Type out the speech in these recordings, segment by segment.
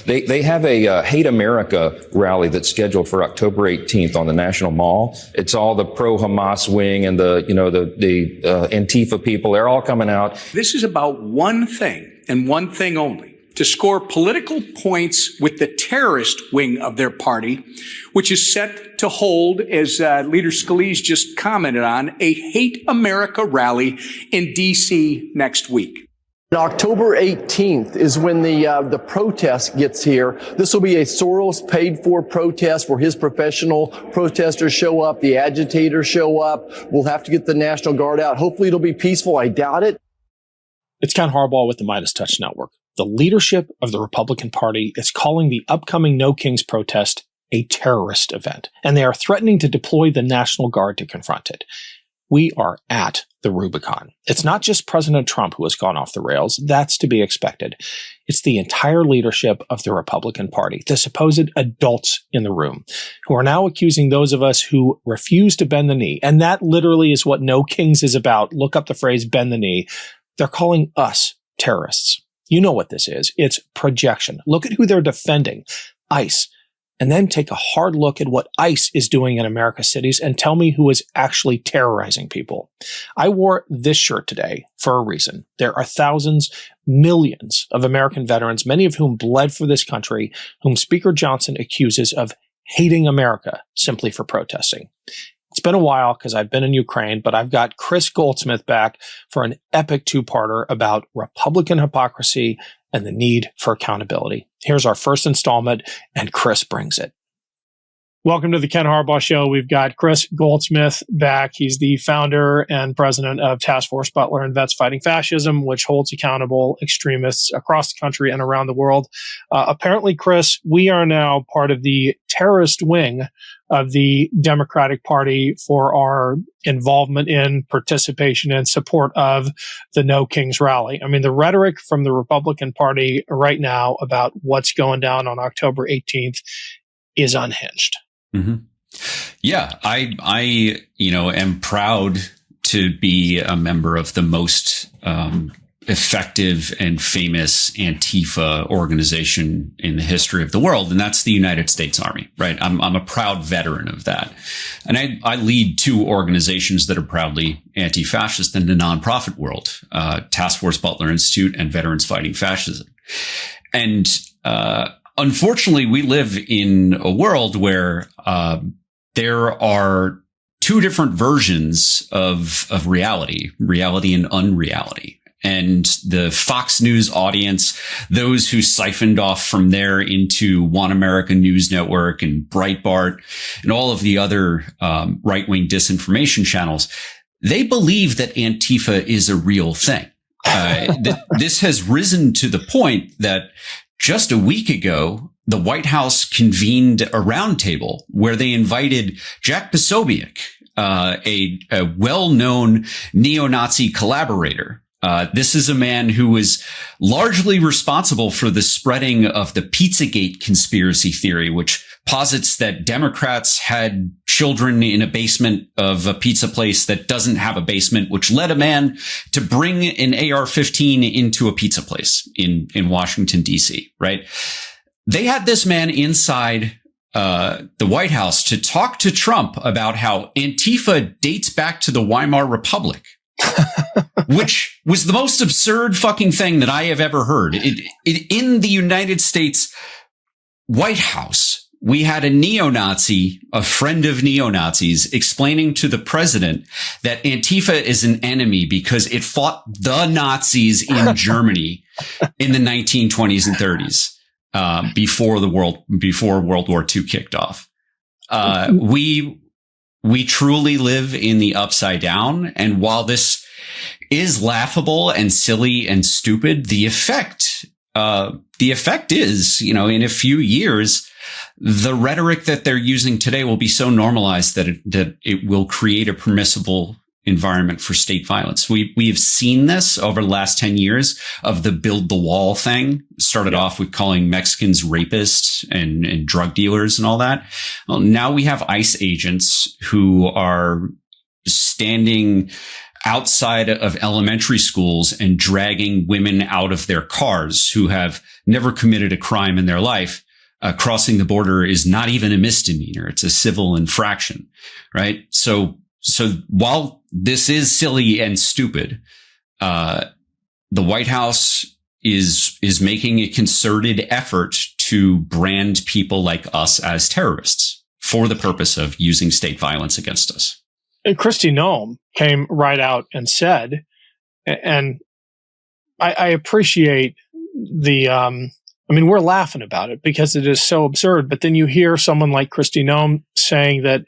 They have a Hate America rally that's scheduled for October 18th on the National Mall. It's all the pro-Hamas wing and the Antifa people. They're all coming out. This is about one thing and one thing only: to score political points with the terrorist wing of their party, which is set to hold, as Leader Scalise just commented on, a Hate America rally in D.C. next week. October 18th is when the protest gets here. This will be a Soros paid-for protest where his professional protesters show up, the agitators show up. We'll have to get the National Guard out. Hopefully it'll be peaceful. I doubt it. It's Ken Harbaugh with the MeidasTouch Network. The leadership of the Republican Party is calling the upcoming No Kings protest a terrorist event, and they are threatening to deploy the National Guard to confront it. We are at the Rubicon. It's not just President Trump who has gone off the rails. That's to be expected. It's the entire leadership of the Republican Party, the supposed adults in the room, who are now accusing those of us who refuse to bend the knee. And that literally is what No Kings is about. Look up the phrase bend the knee. They're calling us terrorists. You know what this is. It's projection. Look at who they're defending, ICE. And then take a hard look at what ICE is doing in America's cities and tell me who is actually terrorizing people. I wore this shirt today for a reason. There are thousands, millions of American veterans, many of whom bled for this country, whom Speaker Johnson accuses of hating America simply for protesting. It's been a while because I've been in Ukraine, but I've got Kris Goldsmith back for an epic two-parter about Republican hypocrisy and the need for accountability. Here's our first installment, and Kris brings it. Welcome to the Ken Harbaugh Show. We've got Kris Goldsmith back. He's the founder and president of Task Force Butler and Vets Fighting Fascism, which holds accountable extremists across the country and around the world. Apparently, Kris, we are now part of the terrorist wing of the Democratic Party for our involvement in, participation in, support of the No Kings rally. I mean, the rhetoric from the Republican Party right now about what's going down on October 18th is unhinged. Mm-hmm. Yeah, I am proud to be a member of the most effective and famous Antifa organization in the history of the world, and that's the United States Army, right? I'm a proud veteran of that. And I lead two organizations that are proudly anti-fascist in the nonprofit world, Task Force Butler Institute and Veterans Fighting Fascism. And unfortunately, we live in a world where there are two different versions of reality and unreality. And the Fox News audience, those who siphoned off from there into One America News Network and Breitbart and all of the other right-wing disinformation channels, they believe that Antifa is a real thing. This has risen to the point that just a week ago, the White House convened a roundtable where they invited Jack Posobiec, a well-known neo-Nazi collaborator. This is a man who was largely responsible for the spreading of the Pizzagate conspiracy theory, which posits that Democrats had children in a basement of a pizza place that doesn't have a basement, which led a man to bring an AR-15 into a pizza place in Washington, D.C., right? They had this man inside the White House to talk to Trump about how Antifa dates back to the Weimar Republic. Which was the most absurd fucking thing that I have ever heard. In the United States White House, we had a neo-Nazi, a friend of neo-Nazis, explaining to the president that Antifa is an enemy because it fought the Nazis in Germany in the 1920s and 30s, before World War II kicked off. We truly live in the upside down. And while this is laughable and silly and stupid, the effect is, in a few years, the rhetoric that they're using today will be so normalized that it will create a permissible environment for state violence. We have seen this over the last 10 years of the build the wall thing. Started off with calling Mexicans rapists and drug dealers and all that. Well, now we have ICE agents who are standing outside of elementary schools and dragging women out of their cars who have never committed a crime in their life. Crossing the border is not even a misdemeanor. It's a civil infraction, right? So while this is silly and stupid, the White House is making a concerted effort to brand people like us as terrorists for the purpose of using state violence against us. And Kristi Noem came right out and said, and I appreciate we're laughing about it because it is so absurd, but then you hear someone like Kristi Noem saying that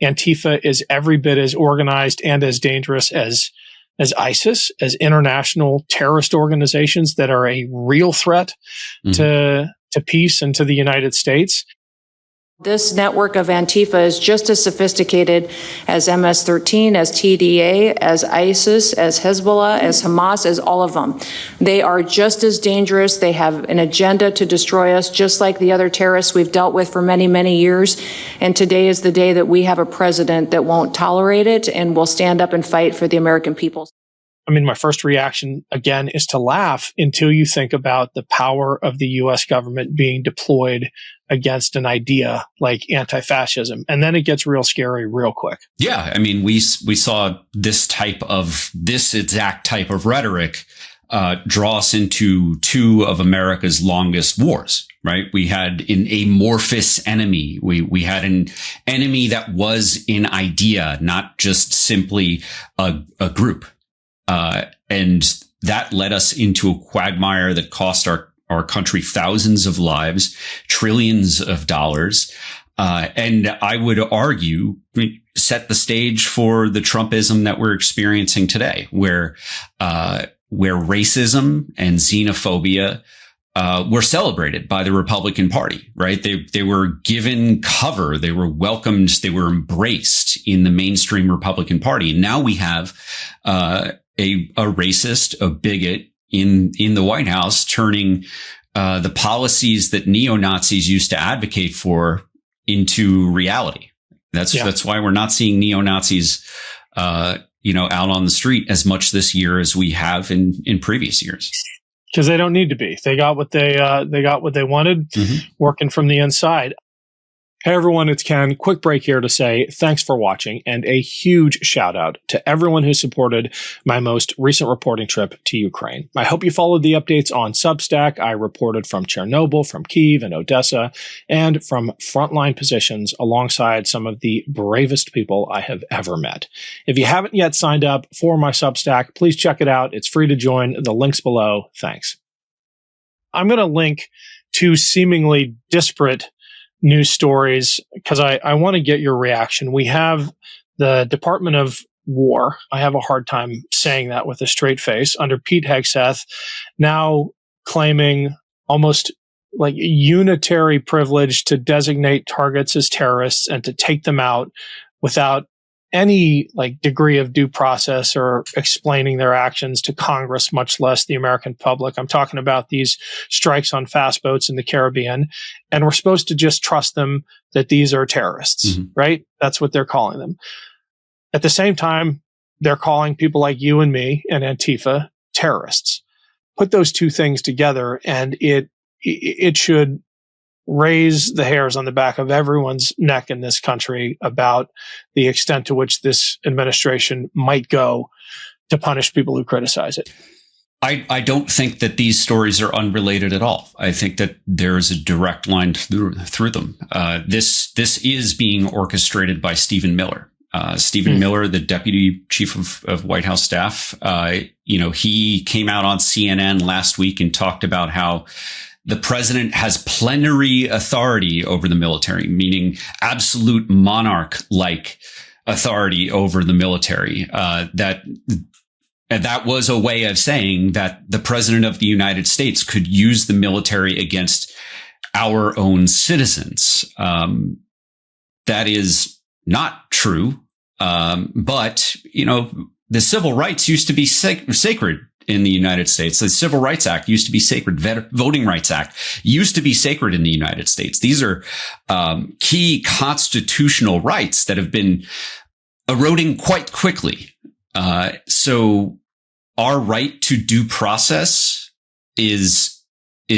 Antifa is every bit as organized and as dangerous as ISIS, as international terrorist organizations that are a real threat to peace and to the United States. This network of Antifa is just as sophisticated as MS-13, as TDA, as ISIS, as Hezbollah, as Hamas, as all of them. They are just as dangerous. They have an agenda to destroy us, just like the other terrorists we've dealt with for many, many years. And today is the day that we have a president that won't tolerate it and will stand up and fight for the American people. My first reaction, again, is to laugh until you think about the power of the U.S. government being deployed against an idea like anti-fascism. And then it gets real scary real quick. Yeah. We saw this exact type of rhetoric draw us into two of America's longest wars, right? We had an amorphous enemy. We had an enemy that was an idea, not just simply a group. And that led us into a quagmire that cost our country thousands of lives, trillions of dollars. And I would argue set the stage for the Trumpism that we're experiencing today, where racism and xenophobia, were celebrated by the Republican Party, right? They were given cover. They were welcomed. They were embraced in the mainstream Republican Party. And now we have, a racist, a bigot in the White House turning the policies that neo-Nazis used to advocate for into reality. That's why we're not seeing neo-Nazis out on the street as much this year as we have in previous years. Because they don't need to be. They got what they wanted, working from the inside. Hey everyone, it's Ken. Quick break here to say thanks for watching and a huge shout out to everyone who supported my most recent reporting trip to Ukraine. I hope you followed the updates on Substack. I reported from Chernobyl, from Kyiv and Odessa, and from frontline positions alongside some of the bravest people I have ever met. If you haven't yet signed up for my Substack, please check it out. It's free to join. The link's below. Thanks. I'm going to link two seemingly disparate news stories because I want to get your reaction. We have the Department of War. I have a hard time saying that with a straight face, under Pete Hegseth, now claiming almost like unitary privilege to designate targets as terrorists and to take them out without any degree of due process or explaining their actions to Congress, much less the American public. I'm talking about these strikes on fast boats in the Caribbean, and we're supposed to just trust them that these are terrorists, right? That's what they're calling them. At the same time, they're calling people like you and me and Antifa terrorists. Put those two things together, and it should raise the hairs on the back of everyone's neck in this country about the extent to which this administration might go to punish people who criticize it. I don't think that these stories are unrelated at all. I think that there is a direct line through them. This is being orchestrated by Stephen Miller. Stephen Miller, the deputy chief of White House staff, he came out on CNN last week and talked about how the president has plenary authority over the military, meaning absolute monarch-like authority over the military. That was a way of saying that the president of the United States could use the military against our own citizens. That is not true. But the civil rights used to be sacred in the United States. The Civil Rights Act used to be sacred. Voting Rights Act used to be sacred in the United States. These are key constitutional rights that have been eroding quite quickly So our right to due process is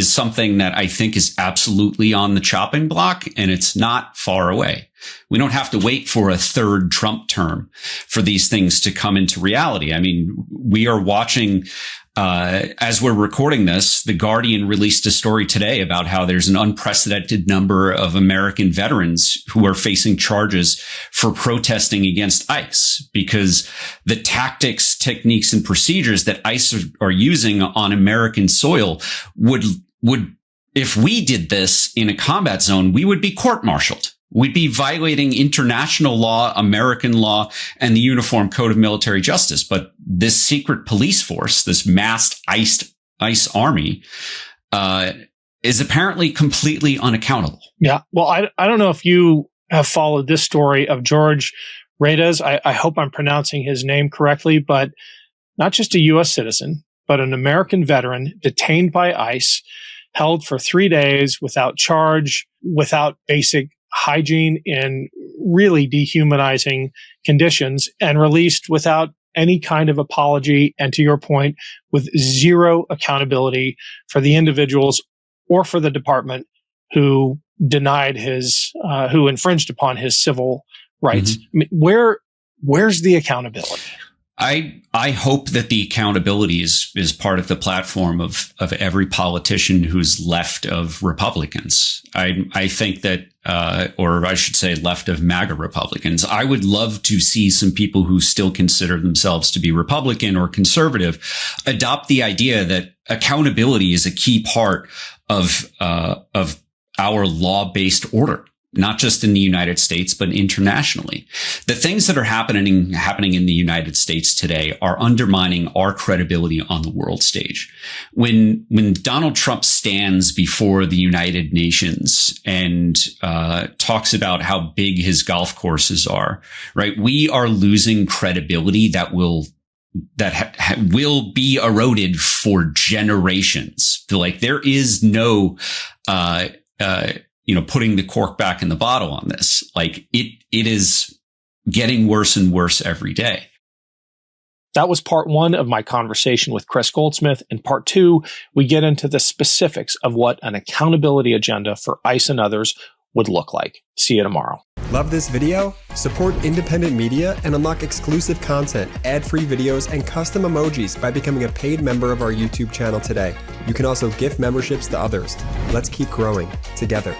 something that I think is absolutely on the chopping block, and it's not far away. We don't have to wait for a third Trump term for these things to come into reality. I mean, we are watching, as we're recording this, The Guardian released a story today about how there's an unprecedented number of American veterans who are facing charges for protesting against ICE because the tactics, techniques, and procedures that ICE are using on American soil would, if we did this in a combat zone, we would be court-martialed. We'd be violating international law, American law, and the Uniform Code of Military Justice. But this secret police force, this masked ICE army, is apparently completely unaccountable. Yeah. Well, I don't know if you have followed this story of George Redes. I hope I'm pronouncing his name correctly, but not just a U.S. citizen, but an American veteran detained by ICE, held for 3 days without charge, without basic hygiene, in really dehumanizing conditions, and released without any kind of apology. And to your point, with zero accountability for the individuals or for the department who denied who infringed upon his civil rights. Mm-hmm. I mean, where's the accountability? I hope that the accountability is part of the platform of every politician who's left of Republicans. I think that, or I should say left of MAGA Republicans. I would love to see some people who still consider themselves to be Republican or conservative adopt the idea that accountability is a key part of our law-based order. Not just in the United States, but internationally. The things that are happening in the United States today are undermining our credibility on the world stage. When Donald Trump stands before the United Nations and talks about how big his golf courses are, right? We are losing credibility that will be eroded for generations. Like, there is no putting the cork back in the bottle on this. Like, it is getting worse and worse every day. That was part one of my conversation with Kris Goldsmith. In part two, we get into the specifics of what an accountability agenda for ICE and others would look like. See you tomorrow. Love this video? Support independent media and unlock exclusive content, ad-free videos, and custom emojis by becoming a paid member of our YouTube channel today. You can also gift memberships to others. Let's keep growing together.